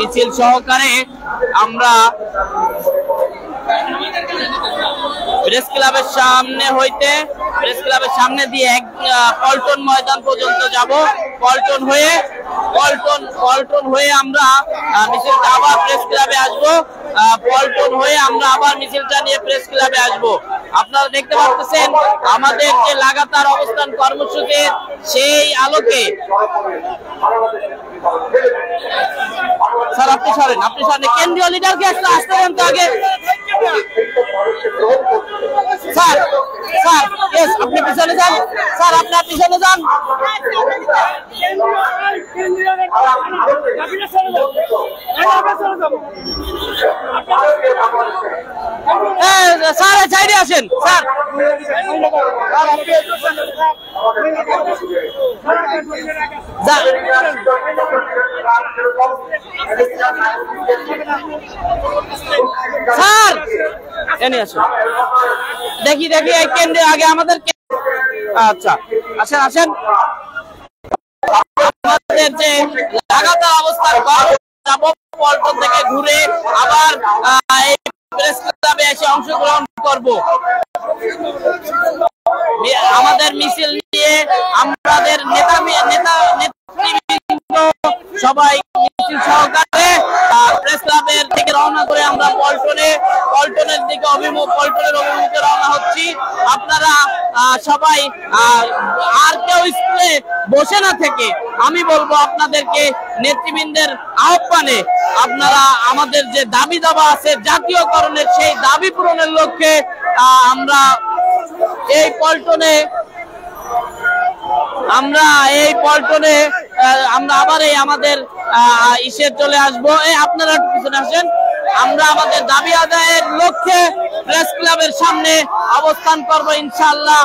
মিছিল সহকারে আমরা প্রেস ক্লাবের সামনে হইতে প্রেস ক্লাবের সামনে দিয়ে পল্টন ময়দান পর্যন্ত যাব। পল্টন হয়ে আমরা মিছিলটা আবার প্রেস ক্লাবে আসবো। পল্টন হয়ে আমরা আবার মিছিলটা নিয়ে প্রেস ক্লাবে আসবো। আপনারা দেখতে পাচ্ছেন আমাদের যে লাগাতার অবস্থান কর্মসূচির সেই আলোকে স্যার আপনি সরেন কেন্দ্রীয় লিডারকে আসতে দেন তো আগে। স্যার আপনি পিছনে যান, স্যার আপনার পিছনে যান। স্যার সাইডে আসেন স্যার। স্যার এনে আসুন, দেখি এই কেন্দ্রে আগে আমাদের। আচ্ছা আসেন আমাদের যে লাগাতার অবস্থান যাব পল্টন থেকে ঘুরে আবার এই প্রেস ক্লাবে এসে অংশগ্রহণ করব। আমাদের মিছিল নিয়ে আমাদের নেতৃবৃন্দ সবাই মিছিল সহকারে প্রেস ক্লাবের দিকে রওনা করে আমরা পল্টনের দিকে পল্টনের অভিমুখে রওনা হচ্ছি। আপনারা সবাই আর কেউ স্কুলে বসে না থেকে আমি বলবো আপনাদেরকে নেতৃবৃন্দের আহ্বানে আপনারা আমাদের যে দাবি দাবা আছে জাতীয়করণের সেই দাবি পূরণের লক্ষ্যে আমরা এই পল্টনে আমরা আবার আমাদের ইসের চলে আসবো। আপনারা একটু পিছনে আসেন। আমরা আমাদের দাবি আদায়ের লক্ষ্যে প্রেস ক্লাবের সামনে অবস্থান করব ইনশাআল্লাহ।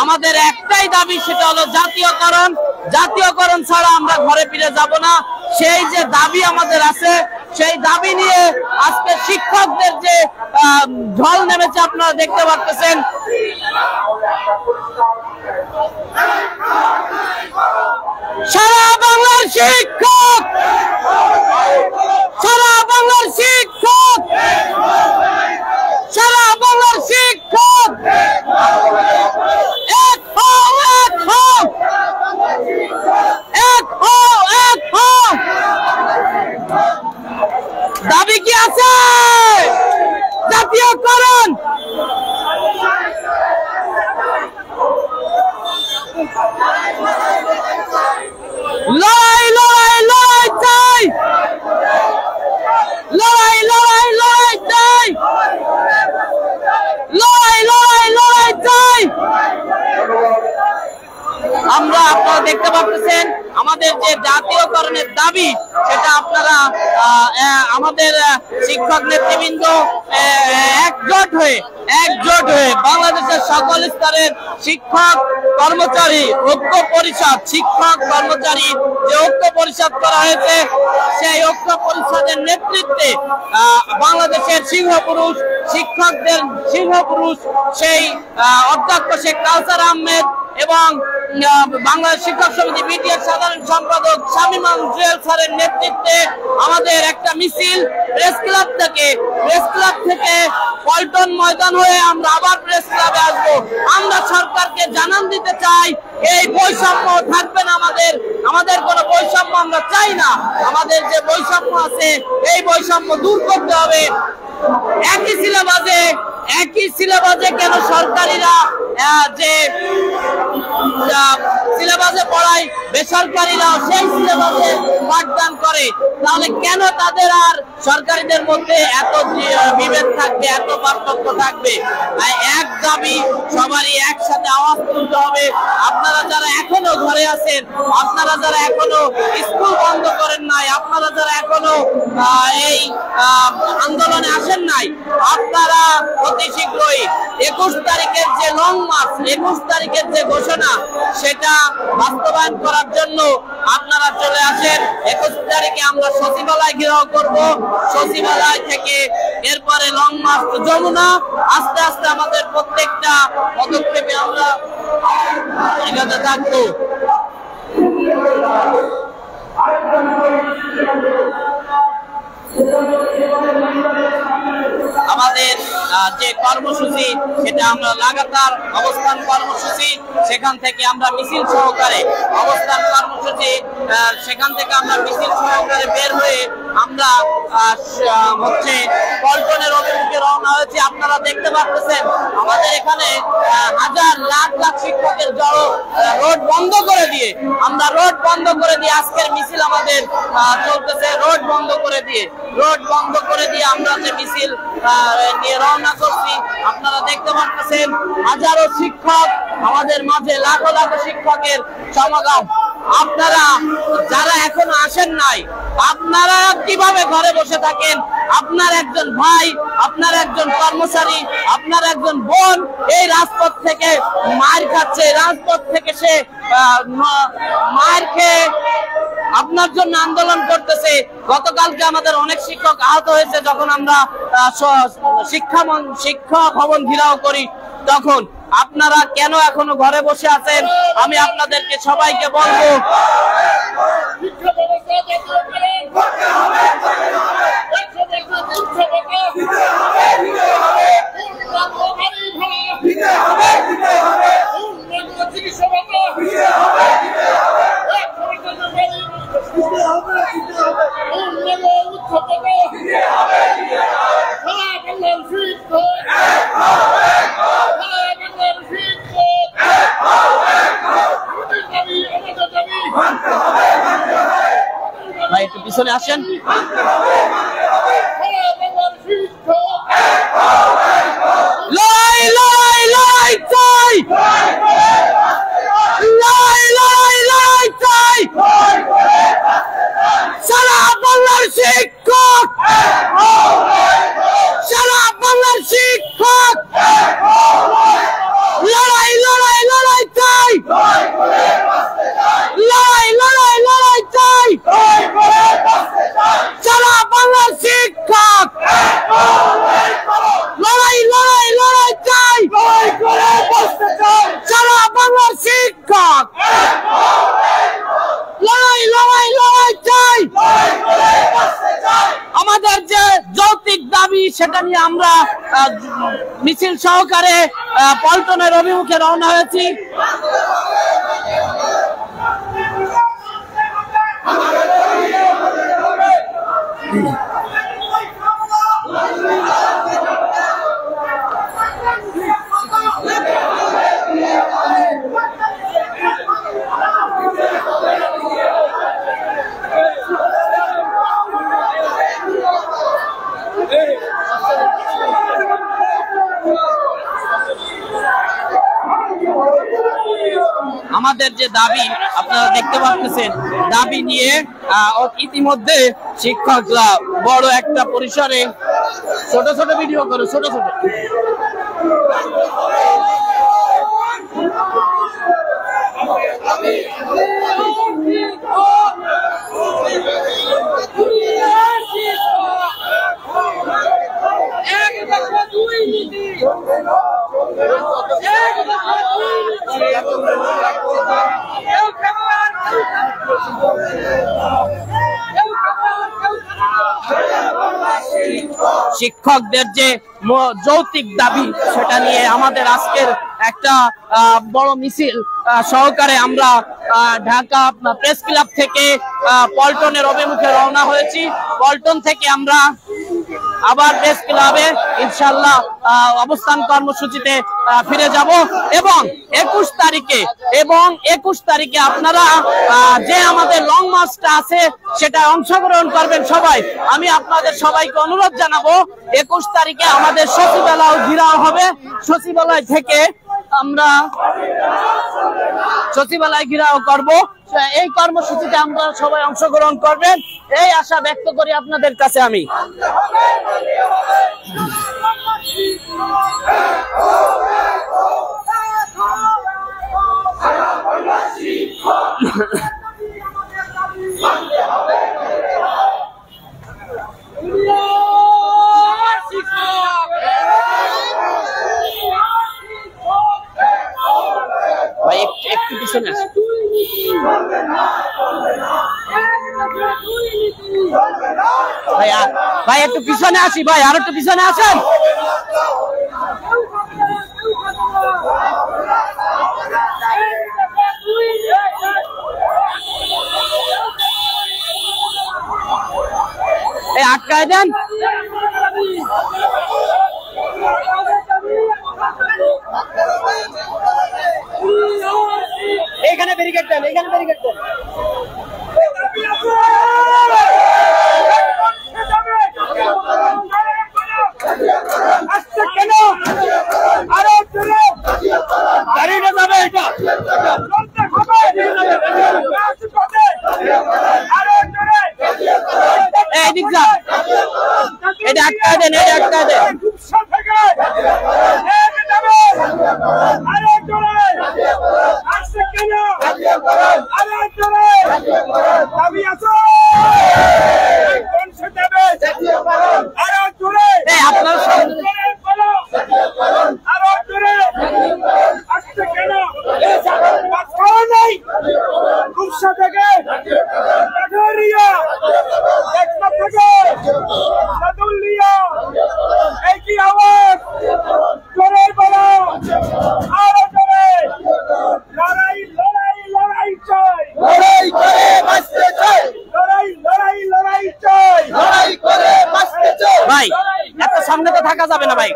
আমাদের একটাই দাবি, সেটা হলো জাতীয়করণ ছাড়া আমরা ঘরে ফিরে যাব না। সেই যে দাবি আমাদের আছে সেই দাবি নিয়ে আজকে শিক্ষকদের যে ঢল নেমেছে আপনারা দেখতে পাচ্ছেন। সারা বাংলার শিক্ষক দাবি কি আছে? জাতীয়করণ। লড়াই চাই। আমরা আপনারা দেখতে পাচ্ছেন আমাদের যে জাতীয়করণের দাবি সেটা আপনারা আমাদের শিক্ষক নেতৃবৃন্দ একজোট হয়ে বাংলাদেশের সকল স্তরের শিক্ষক কর্মচারী ঐক্য পরিষদ যে ঐক্য পরিষদ করা হয়েছে সেই ঐক্য পরিষদের নেতৃত্বে বাংলাদেশের সিংহপুরুষ শিক্ষকদের সেই অধ্যক্ষ শেখ কাউসার আহমেদ এবং বাংলাদেশ শিক্ষক সমিতি বিটিআর সাধারণ সম্পাদক শামীম জুয়েল স্যারের নেতৃত্বে আমাদের একটা মিছিল প্রেস ক্লাব থেকে পল্টন ময়দান হয়ে আমরা আবার প্রেস ক্লাবে আসবো। আমরা সরকারকে জানান দিতে চাই এই বৈষম্য থাকবে না। আমাদের কোনো বৈষম্য আমরা চাই না। আমাদের যে বৈষম্য আছে এই বৈষম্য দূর করতে হবে। একই সিলেবাসে কেন সরকারিরা যে সিলেবাসে পড়ায় বেসরকারিরাও সেই সিলেবাসে পাঠদান করে, তাহলে কেন তাদের আর সরকারিদের মধ্যে এত বিভেদ থাকবে, এত পার্থক্য থাকবে? এক দাবি সবারই একসাথে আওয়াজ তুলতে হবে। আপনারা যারা এখনো ঘরে আছেন, আপনারা যারা এখনো স্কুল বন্ধ করেন নাই, আপনারা যারা এখনো এই আন্দোলনে আসেন নাই, আপনারা অতি শীঘ্রই 21 তারিখের যে লং মার্চ, 21 তারিখের যে ঘোষণা সেটা বাস্তবায়ন করার জন্য আপনারা চলে আসেন। 21 তারিখে আমরা সচিবালয় ঘেরাও করব। সচিবালয় থেকে এরপরে লং মার্চ যমুনা। আস্তে আস্তে আমাদের প্রত্যেকটা পদক্ষেপে আমরা এগোতে থাকবো। যে কর্মসূচি সেটা আমরা লাগাতার অবস্থান কর্মসূচি, সেখান থেকে আমরা মিছিল সহকারে অবস্থান কর্মসূচি, সেখান থেকে আমরা মিছিল সহকারে বের হয়ে আমরা হচ্ছে পল্টনের অভিমুখে রওনা হয়েছি। আপনারা দেখতে পাচ্ছেন আমাদের এখানে হাজার লাখ লাখ শিক্ষকের জড়ো, রোড বন্ধ করে দিয়ে আজকের মিছিল আমাদের চলতেছে। রোড বন্ধ করে দিয়ে আমরা যে মিছিল নিয়ে রওনা করছি, আপনারা দেখতে পাচ্ছেন হাজারো শিক্ষক আমাদের মাঝে, লাখো লাখো শিক্ষকের সমাগম। আপনারা যারা এখনো আসেন নাই, আপনারা কিভাবে ঘরে বসে থাকেন? আপনার একজন ভাই, আপনার একজন কর্মচারী, আপনার একজন বোন এই রাজপথ থেকে মার খাচ্ছে, রাজপথ থেকে সে মার খেয়ে আপনার জন্য আন্দোলন করতেছে। গতকালকে আমাদের অনেক শিক্ষক আহত হয়েছে যখন আমরা শিক্ষা ভবন ঘেরাও করি। তখন আপনারা কেন এখনো ঘরে বসে আছেন? আমি আপনাদেরকে সবাইকে বলবো, ভাই একটু পিছনে আসেন। লড়াই লড়াই লড়াই চাই, লড়াই লড়াই লড়াই চাই, সারা বাংলার শিক্ষক, সারা বাংলার শিক্ষক, লড়াই লড়াই লড়াই চাই, লড়াই লড়াই লড়াই চাই, সারা বাংলার শিক্ষক, লড়াই লড়াই লড়াই চাই, সারা বাংলার শিক্ষক, লড়াই লড়াই লড়াই চাই। আমাদের যে যৌক্তিক দাবি সেটা নিয়ে আমরা মিছিল সহকারে পল্টনের অভিমুখে রওনা হয়েছি। আমাদের যে দাবি আপনারা দেখতে পাচ্ছেন, দাবি নিয়ে ইতিমধ্যে শিক্ষকরা বড় একটা পরিসরে ছোট ছোট ভিডিও করে, ছোট ছোট শিক্ষকদের যে যৌক্তিক দাবি সেটা নিয়ে আমাদের আজকের একটা বড় মিছিল সহকারে আমরা ঢাকা প্রেস ক্লাব থেকে পল্টনের অভিমুখে রওনা হয়েছি। পল্টন থেকে আমরা আবার প্রেস ক্লাবে ইনশাআল্লাহ অবস্থান কর্মসূচিতে ফিরে যাব এবং 21 তারিখে আপনারা যে আমাদের লং মার্চটা আছে সেটা অংশগ্রহণ করবেন সবাই। আমি আপনাদের সবাইকে অনুরোধ জানাবো 21 তারিখে আমাদের সচিবালয় ঘেরাও হবে। সচিবালয় থেকে আমরা সচিবালয় ঘেরাও করব। এই কর্মসূচিতে আমরা সবাই অংশগ্রহণ করবেন এই আশা ব্যক্ত করি আপনাদের কাছে। আমি ভাই একটু পিছনে আসেন। ভাই একটু পিছনে আসি ভাই, আর একটু পিছনে আসেন। এই আটকায় দেন। এখানে ব্যারিকেড দেন, এখানে ব্যারিকেড দেন। কেন আরো দাঁড়িয়ে যাবে এটা এদিক যা, এটা আটকা দেন, এটা আটকা দেন। ভাই এত সামনে তো থাকা যাবে না ভাই।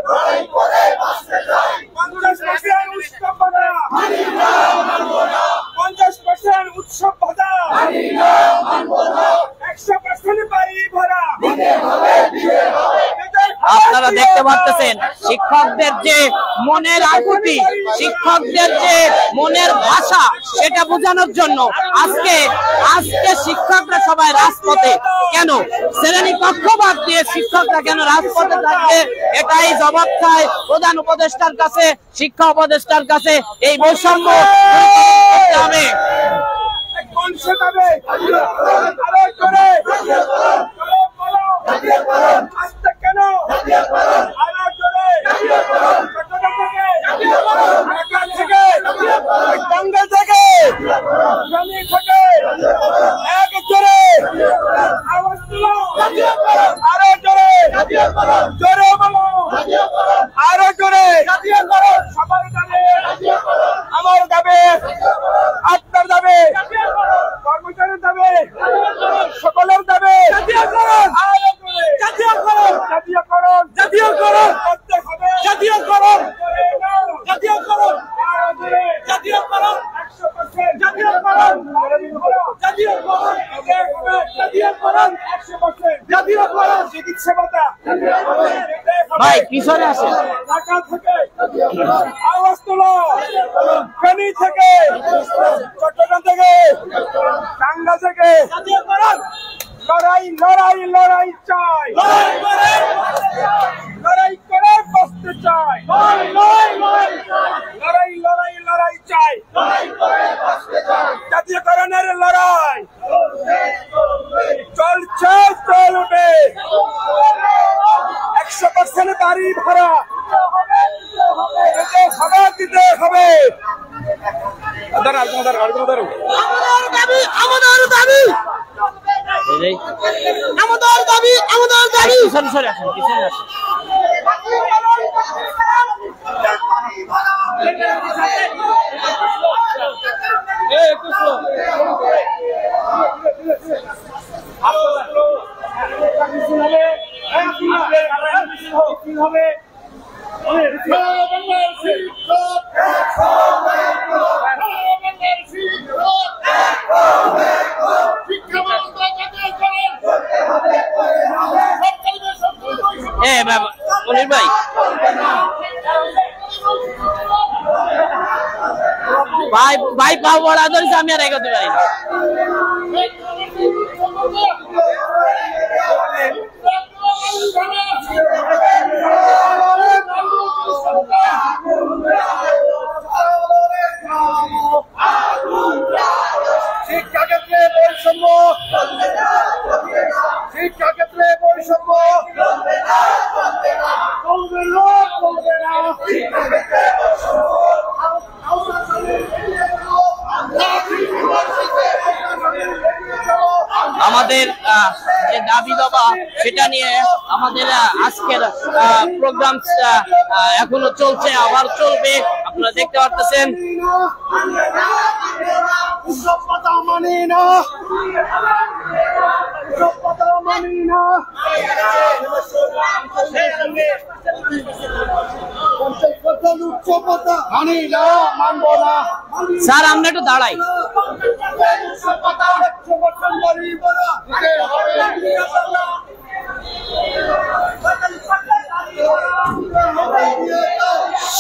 আপনারা দেখতে পাচ্ছেন শিক্ষকদের যে মনের আকুতি, শিক্ষকদের যে মনের ভাষা, সেটা বোঝানোর জন্য আজকে শিক্ষকরা সবাই রাজপথে। কেন শ্রেণী পক্ষপাত দিয়ে শিক্ষকরা কেন রাজপথে থাকবে, এটাই জবাব চাই প্রধান উপদেষ্টার কাছে, শিক্ষা উপদেষ্টার কাছে। এই বৈষম্য করতে হবে। আমার দাবি, আপনার দাবি, কর্মচারীর দাবি, সকলের দাবি জাতীয়করণ, জাতীয়করণ, জাতীয়করণ, জাতীয়করণ করতে হবে, জাতীয়করণ, জাতীয়করণ, জাতীয়করণ, 100% জাতীয়করণ, জাতীয়করণ, জাতীয়করণ, 100% জাতীয়করণ, চিকিৎসা ভাতা ভাই পিছনে আসে, ঢাকা থেকে আওয়াজ তোলো, ফেনী থেকে, চট্টগ্রাম থেকে, টাঙ্গাইল থেকে, লড়াই লড়াই লড়াই চাই, লড়াই করে বসতে চাই, লড়াই লড়াই লড়াই চাই, জাতীয়করণের লড়াই চলছে, চলবে, 100% বাড়ি ভাড়া দিতে হবে। আমাদের দাবি, আমাদের দাবি, আমাদের দাবি, আমাদের দাবি। পিছনে সরে আসেন, পিছনে আসেন। মনির ভাই ভাই ভাই পাও বড়া ধরেছে, আমি আর এগোতে পারি না। শিক্ষাক্ষেত্রে বৈষম্য, শিক্ষাক্ষেত্রে বৈষম্য চলবে না, চলবে না, শিক্ষাক্ষেত্রে বৈষম্য আমাদের যে দাবি দাবা সেটা নিয়ে আমাদের আজকের প্রোগ্রাম এখনো চলছে, আবার চলবে। আপনারা দেখতে পাচ্ছেন স্যার, আমরা একটু দাঁড়াই।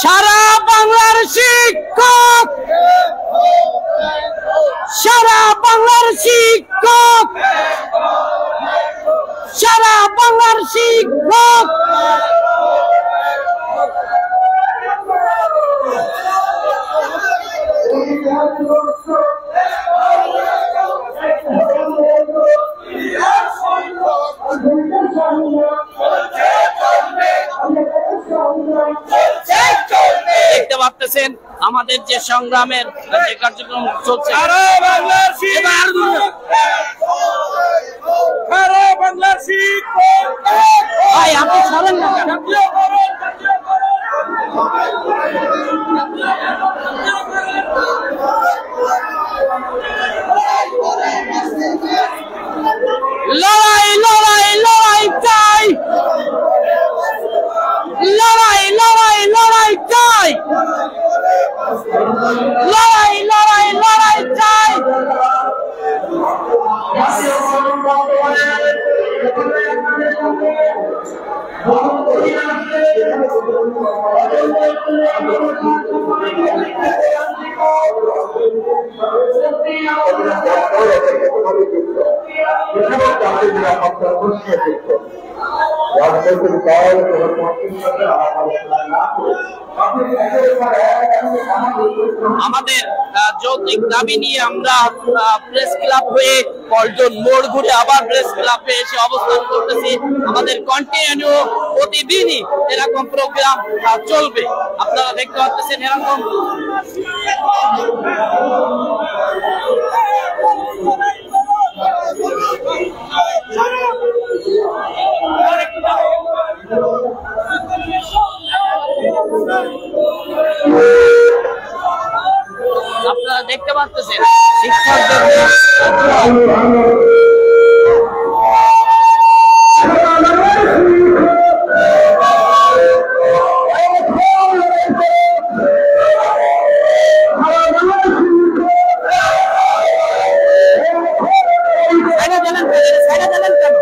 সারা বাংলার শিক্ষক, সারা বাংলার শিক্ষক, সারা বাংলার শিক্ষক দেখতে পাচ্ছেন আমাদের যে সংগ্রামের যে কার্যক্রম চলছে। ভাই আপনি সরেন না, লড়াই লড়াই লড়াই চাই, লড়াই লড়াই লড়াই চাই, লড়াই লড়াই লড়াই চাই। আমাদের যৌক্তিক দাবি নিয়ে আমরা প্রেস ক্লাব হয়ে পল্টন মোড় ঘুরে আবার প্রেস ক্লাবে এসে অবস্থান করতেছি। আমাদের কন্টিনিউ প্রতিদিনই এরকম প্রোগ্রাম চলবে, আপনারা দেখতে পাচ্ছেন এরকম। আপনারা দেখতে পাচ্ছেন শিক্ষকদের সাইডে দিলেন কেন?